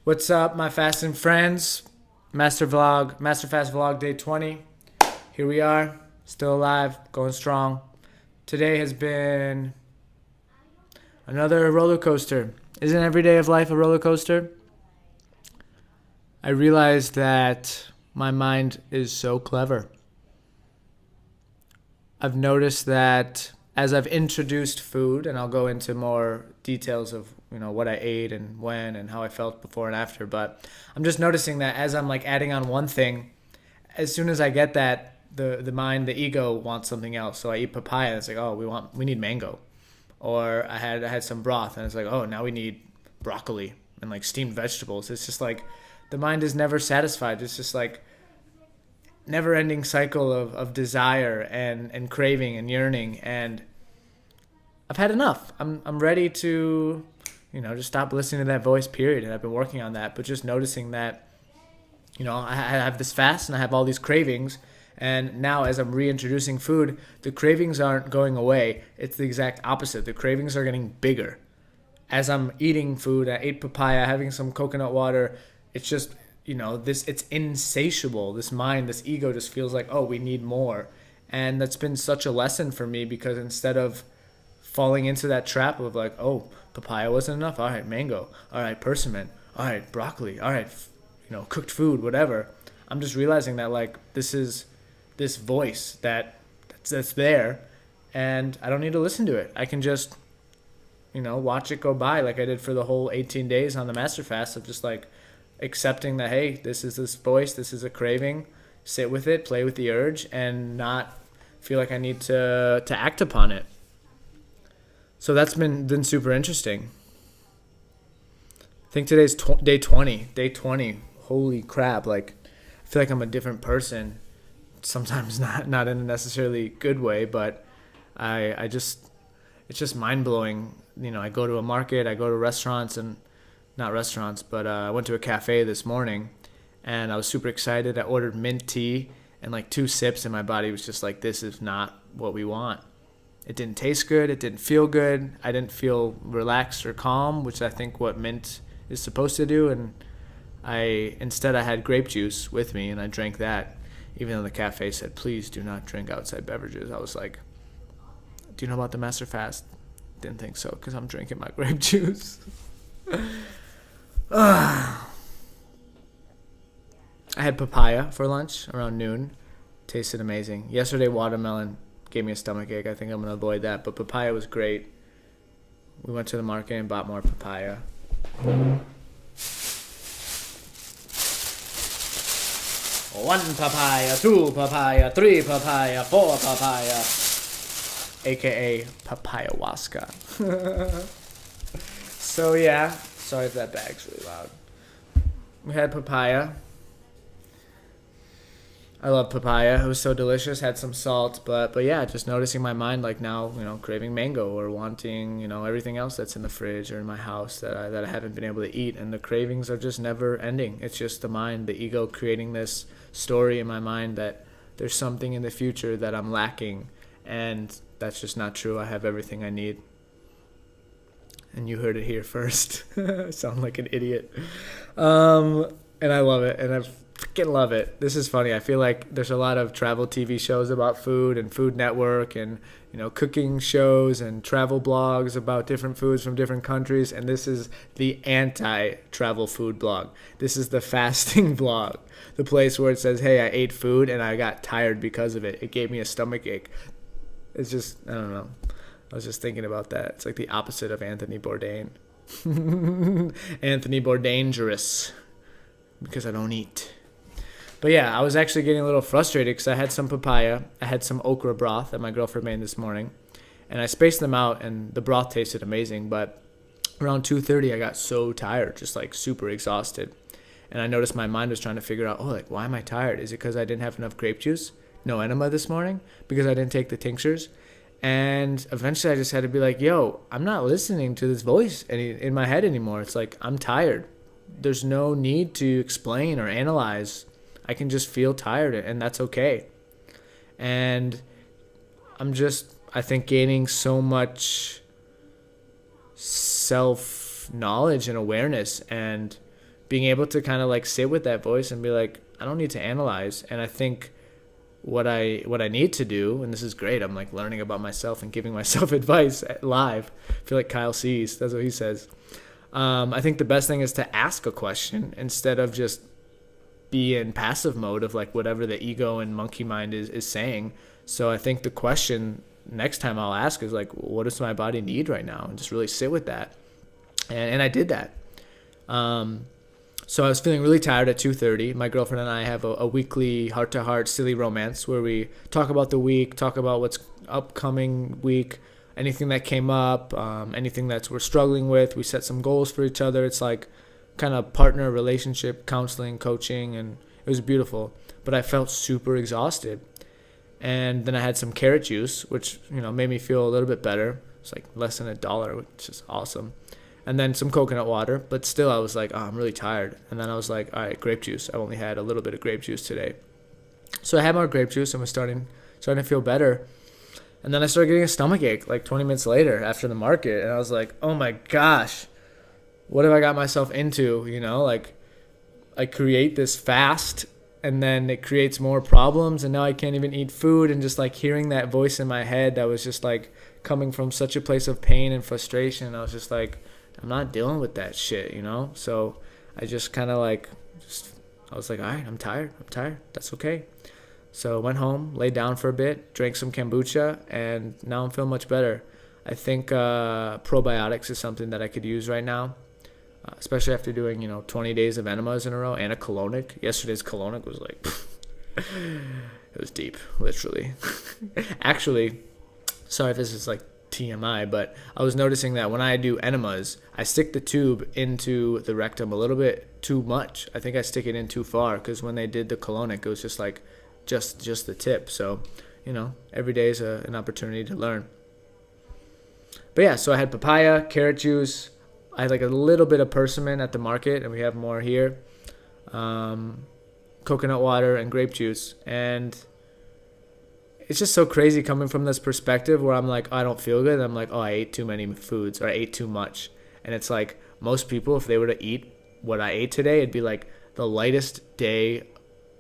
What's up, my fasting friends? Master Fast Vlog Day 20. Here we are, still alive, going strong. Today has been another roller coaster. Isn't every day of life a roller coaster? I realized that my mind is so clever. I've noticed that as I've introduced food, and I'll go into more details of what I ate and when and how I felt before and after, but I'm just noticing that as I'm like adding on one thing, as soon as I get that, the mind, the ego wants something else. So I eat papaya and it's like, oh, we need mango. Or I had some broth and it's like, oh, now we need broccoli and like steamed vegetables. It's just like the mind is never satisfied. It's just like never ending cycle of desire and craving and yearning, and I've had enough. I'm ready to just stop listening to that voice, period. And I've been working on that, but just noticing that I have this fast and I have all these cravings, and now as I'm reintroducing food, the cravings aren't going away. It's the exact opposite. The cravings are getting bigger. As I'm eating food, I ate papaya, having some coconut water, it's just it's insatiable. This mind, this ego just feels like, oh, we need more. And that's been such a lesson for me, because instead of falling into that trap of like, oh, papaya wasn't enough, all right, mango, all right, persimmon, all right, broccoli, all right, cooked food, whatever, I'm just realizing that like this is this voice that's there, and I don't need to listen to it. I can just watch it go by, like I did for the whole 18 days on the master fast, of just like accepting that, hey, this is this voice, this is a craving, sit with it, play with the urge, and not feel like I need to act upon it. So that's been super interesting. I think today's day 20. Day 20. Holy crap. Like, I feel like I'm a different person. Sometimes not in a necessarily good way, but I just, it's just mind blowing. I go to a market, I go to restaurants, and not restaurants, but I went to a cafe this morning and I was super excited. I ordered mint tea, and like 2 sips and my body was just like, this is not what we want. It didn't taste good. It didn't feel good. I didn't feel relaxed or calm, which I think what mint is supposed to do. And instead I had grape juice with me and I drank that, even though the cafe said, please do not drink outside beverages. I was like, do you know about the Master Fast? Didn't think so, because I'm drinking my grape juice. I had papaya for lunch around noon. Tasted amazing. Yesterday, watermelon gave me a stomach ache. I think I'm going to avoid that. But papaya was great. We went to the market and bought more papaya. 1 papaya, 2 papaya, 3 papaya, 4 papaya. AKA papayahuasca. So yeah. Sorry if that bag's really loud. We had papaya. I love papaya. It was so delicious. Had some salt, but yeah, just noticing my mind like now, craving mango or wanting, everything else that's in the fridge or in my house that I haven't been able to eat, and the cravings are just never ending. It's just the mind, the ego creating this story in my mind that there's something in the future that I'm lacking, and that's just not true. I have everything I need. And you heard it here first. I sound like an idiot. And I love it. And I freaking love it. This is funny. I feel like there's a lot of travel TV shows about food and Food Network and, cooking shows and travel blogs about different foods from different countries. And this is the anti-travel food blog. This is the fasting blog. The place where it says, hey, I ate food and I got tired because of it. It gave me a stomach ache. It's just, I don't know. I was just thinking about that. It's like the opposite of Anthony Bourdain. Anthony Bourdaingerous. Because I don't eat. But yeah, I was actually getting a little frustrated because I had some papaya. I had some okra broth that my girlfriend made this morning. And I spaced them out, and the broth tasted amazing. But around 2:30, I got so tired, just like super exhausted. And I noticed my mind was trying to figure out, why am I tired? Is it because I didn't have enough grape juice? No enema this morning? Because I didn't take the tinctures? And eventually I just had to be like, yo, I'm not listening to this voice in my head anymore. It's like, I'm tired. There's no need to explain or analyze. I can just feel tired, and that's okay. And I'm just, I think, gaining so much self-knowledge and awareness and being able to kind of like sit with that voice and be like, I don't need to analyze. And I think what I need to do, and this is great, I'm like learning about myself and giving myself advice live. I feel like Kyle sees, that's what he says. I think the best thing is to ask a question instead of just be in passive mode of like whatever the ego and monkey mind is saying. So I think the question next time I'll ask is like, what does my body need right now? And just really sit with that. And I did that. So I was feeling really tired at 2:30. My girlfriend and I have a weekly heart-to-heart silly romance where we talk about the week, talk about what's upcoming week, anything that came up, anything that we're struggling with. We set some goals for each other. It's like kind of partner relationship, counseling, coaching, and it was beautiful. But I felt super exhausted. And then I had some carrot juice, which, made me feel a little bit better. It's like less than $1, which is awesome. And then some coconut water, but still I was like, I'm really tired. And then I was like, all right, grape juice. I only had a little bit of grape juice today. So I had more grape juice and was starting to feel better. And then I started getting a stomach ache like 20 minutes later after the market. And I was like, oh my gosh, what have I got myself into? Like I create this fast and then it creates more problems. And now I can't even eat food. And just like hearing that voice in my head that was just like coming from such a place of pain and frustration, I was just like, I'm not dealing with that shit, So I just kind of like, I was like, all right, I'm tired. That's okay. So I went home, laid down for a bit, drank some kombucha, and now I'm feeling much better. I think probiotics is something that I could use right now, especially after doing, 20 days of enemas in a row and a colonic. Yesterday's colonic was like, it was deep, literally. Actually, sorry if this is like TMI, but I was noticing that when I do enemas, I stick the tube into the rectum a little bit too much. I think I stick it in too far because when they did the colonic, it was just like just the tip. So, every day is an opportunity to learn. But yeah, so I had papaya, carrot juice. I had like a little bit of persimmon at the market, and we have more here. Coconut water and grape juice. And it's just so crazy coming from this perspective where I'm like, I don't feel good. And I'm like, I ate too many foods or I ate too much. And it's like most people, if they were to eat what I ate today, it'd be like the lightest day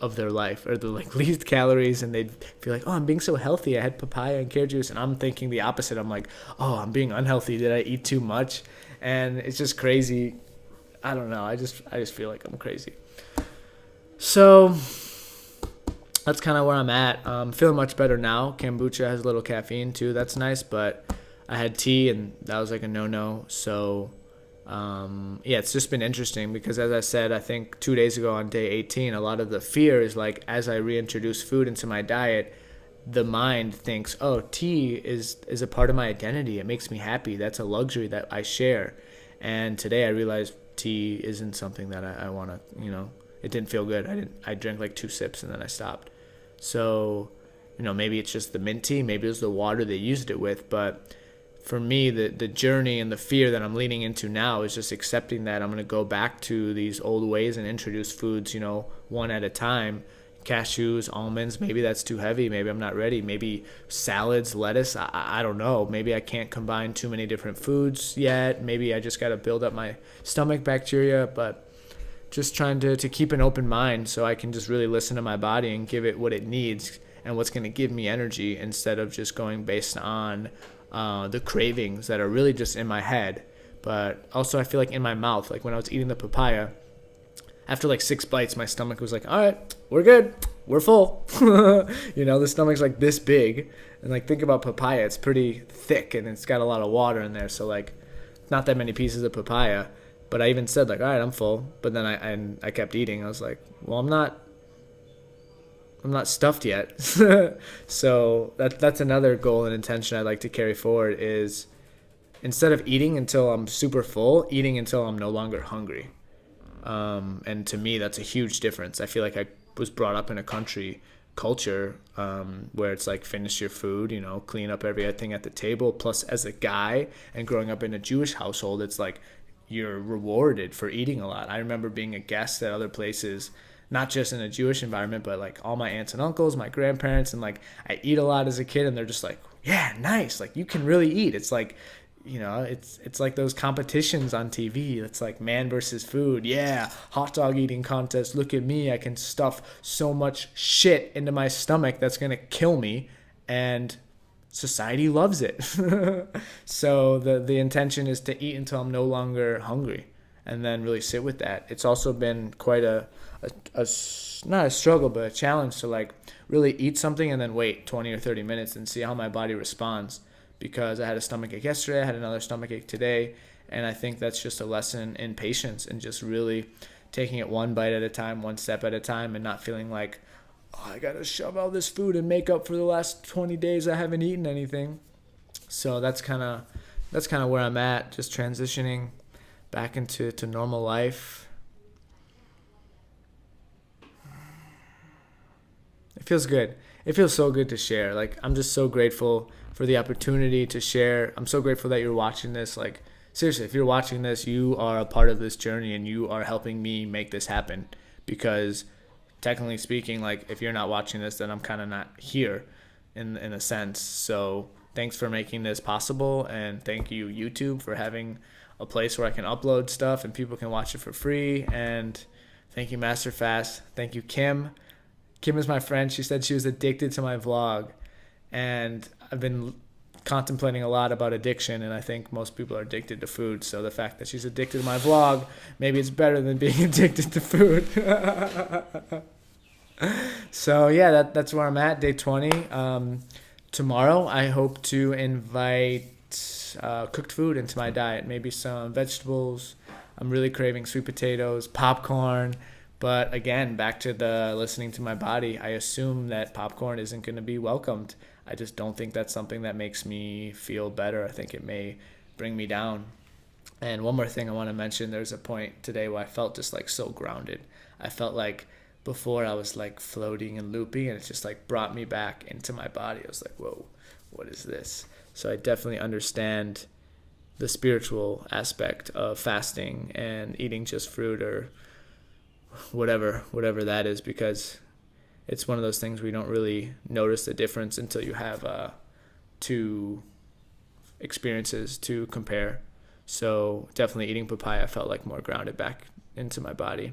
of their life or the like least calories. And they'd feel like, I'm being so healthy. I had papaya and carrot juice. And I'm thinking the opposite. I'm like, I'm being unhealthy. Did I eat too much? And it's just crazy. I don't know. I just feel like I'm crazy. So that's kind of where I'm at. Feeling much better now. Kombucha has a little caffeine too. That's nice. But I had tea and that was like a no-no. So, it's just been interesting because as I said, I think 2 days ago on day 18, a lot of the fear is like as I reintroduce food into my diet, the mind thinks, tea is a part of my identity. It makes me happy. That's a luxury that I share. And today I realized tea isn't something that I want to, it didn't feel good. I drank like 2 sips and then I stopped. So, maybe it's just the mint tea, maybe it was the water they used it with. But for me, the journey and the fear that I'm leaning into now is just accepting that I'm going to go back to these old ways and introduce foods, one at a time. Cashews, almonds, maybe that's too heavy. Maybe I'm not ready. Maybe salads, lettuce, I don't know. Maybe I can't combine too many different foods yet. Maybe I just got to build up my stomach bacteria, but just trying to keep an open mind so I can just really listen to my body and give it what it needs and what's going to give me energy instead of just going based on the cravings that are really just in my head. But also I feel like in my mouth, like when I was eating the papaya, after like 6 bites, my stomach was like, all right, we're good. We're full. The stomach's like this big. And like think about papaya. It's pretty thick and it's got a lot of water in there. So like not that many pieces of papaya. But I even said like, all right, I'm full. But then I kept eating. I was like, well, I'm not stuffed yet. So that's another goal and intention I'd like to carry forward is instead of eating until I'm super full, eating until I'm no longer hungry. And to me, that's a huge difference. I feel like I was brought up in a culture where it's like finish your food, clean up everything at the table. Plus, as a guy and growing up in a Jewish household, it's like you're rewarded for eating a lot. I remember being a guest at other places, not just in a Jewish environment, but like all my aunts and uncles, my grandparents, and like I eat a lot as a kid, and they're just like, yeah, nice. Like you can really eat. It's like it's like those competitions on TV. It's like man versus food. Yeah, hot dog eating contest. Look at me. I can stuff so much shit into my stomach that's going to kill me. And society loves it. So the intention is to eat until I'm no longer hungry and then really sit with that. It's also been quite a not a struggle, but a challenge to like really eat something and then wait 20 or 30 minutes and see how my body responds. Because I had a stomachache yesterday, I had another stomachache today, and I think that's just a lesson in patience and just really taking it one bite at a time, one step at a time, and not feeling like, oh, I gotta shove all this food and make up for the last 20 days I haven't eaten anything. So that's kind of where I'm at, just transitioning back into normal life. It feels good. It feels so good to share. Like, I'm just so grateful for the opportunity to share. I'm so grateful that you're watching this. Like, seriously, if you're watching this, you are a part of this journey and you are helping me make this happen. Because technically speaking, like, if you're not watching this, then I'm kind of not here in a sense. So thanks for making this possible, and thank you, YouTube, for having a place where I can upload stuff and people can watch it for free. And thank you, Masterfast. Thank you, Kim. Kim is my friend. She said she was addicted to my vlog, and I've been contemplating a lot about addiction, and I think most people are addicted to food. So the fact that she's addicted to my vlog, maybe it's better than being addicted to food. So yeah, that's where I'm at, day 20. Tomorrow, I hope to invite cooked food into my diet, maybe some vegetables. I'm really craving sweet potatoes, popcorn. But again, back to the listening to my body, I assume that popcorn isn't going to be welcomed. I just don't think that's something that makes me feel better. I think it may bring me down. And one more thing I want to mention, there's a point today where I felt just like so grounded. I felt like before I was like floating and looping, and it just like brought me back into my body. I was like, whoa, what is this? So I definitely understand the spiritual aspect of fasting and eating just fruit or whatever that is, because it's one of those things where you don't really notice the difference until you have two experiences to compare. So definitely eating papaya felt like more grounded back into my body.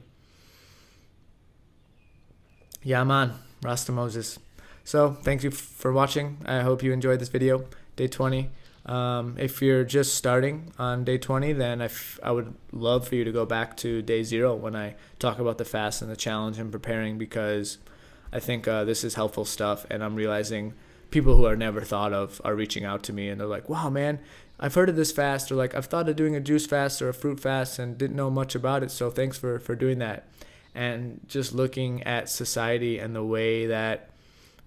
Yeah, man, Rasta Moses. So thank you for watching. I hope you enjoyed this video, day 20. If you're just starting on day 20, then I would love for you to go back to day 0 when I talk about the fast and the challenge and preparing, because I think this is helpful stuff, and I'm realizing people who are never thought of are reaching out to me, and they're like, wow, man, I've heard of this fast, or like I've thought of doing a juice fast or a fruit fast and didn't know much about it, so thanks for doing that. And just looking at society and the way that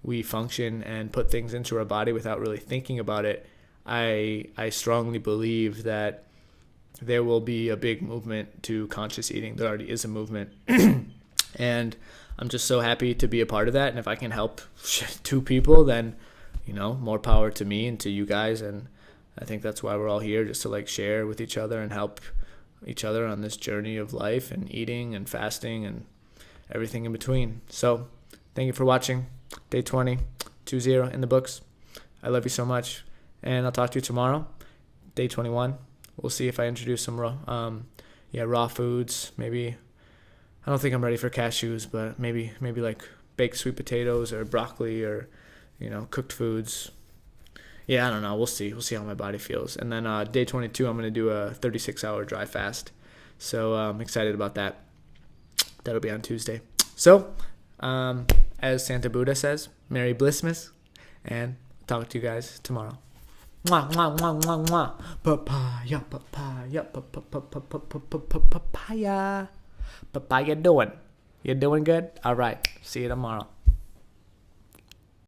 we function and put things into our body without really thinking about it, I strongly believe that there will be a big movement to conscious eating. There already is a movement. And I'm just so happy to be a part of that. And if I can help 2 people, then, more power to me and to you guys. And I think that's why we're all here, just to like share with each other and help each other on this journey of life and eating and fasting and everything in between. So thank you for watching. Day 20, 20 in the books. I love you so much. And I'll talk to you tomorrow, day 21. We'll see if I introduce some raw foods. Maybe, I don't think I'm ready for cashews, but maybe like baked sweet potatoes or broccoli or, cooked foods. Yeah, I don't know. We'll see. We'll see how my body feels. And then day 22, I'm going to do a 36-hour dry fast. So I'm excited about that. That'll be on Tuesday. So, as Santa Buddha says, Merry Blissmas, and talk to you guys tomorrow. Mwah, mwah, mwah, mwah, mwah. Papaya, papaya, papaya. Papaya doing? You doing good? All right. See you tomorrow.